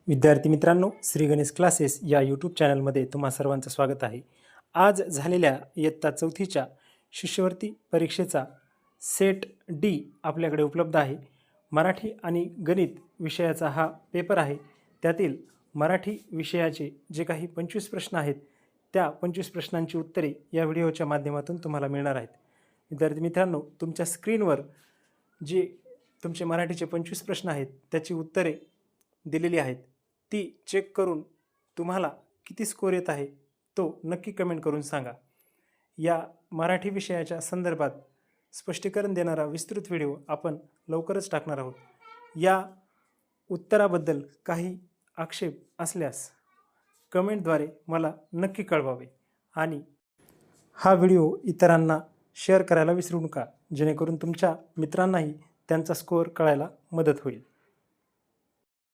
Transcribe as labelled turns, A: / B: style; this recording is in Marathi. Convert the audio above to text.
A: विद्यार्थी मित्रांनो, श्री गणेश क्लासेस या यूट्यूब चॅनलमध्ये तुम्हा सर्वांचं स्वागत आहे. आज झालेल्या इयत्ता 4थीच्या शिष्यवृत्ती परीक्षेचा सेट डी आपल्याकडे उपलब्ध आहे. मराठी आणि गणित विषयाचा हा पेपर आहे. त्यातील मराठी विषयाचे जे काही 25 प्रश्न आहेत त्या 25 प्रश्नांची उत्तरे या व्हिडिओच्या माध्यमातून तुम्हाला मिळणार आहेत. विद्यार्थी मित्रांनो, तुमच्या स्क्रीनवर जे तुमचे मराठीचे 25 प्रश्न आहेत त्याची उत्तरे दिलेली आहेत. ती चेक करून तुम्हाला किती स्कोर येत आहे तो नक्की कमेंट करून सांगा. या मराठी विषयाच्या संदर्भात स्पष्टीकरण देणारा विस्तृत व्हिडिओ आपण लवकरच टाकणार आहोत. या उत्तराबद्दल काही आक्षेप असल्यास कमेंटद्वारे मला नक्की कळवावे आणि हा व्हिडिओ इतरांना शेअर करायला विसरू नका, जेणेकरून तुमच्या मित्रांनाही त्यांचा स्कोअर कळायला मदत होईल.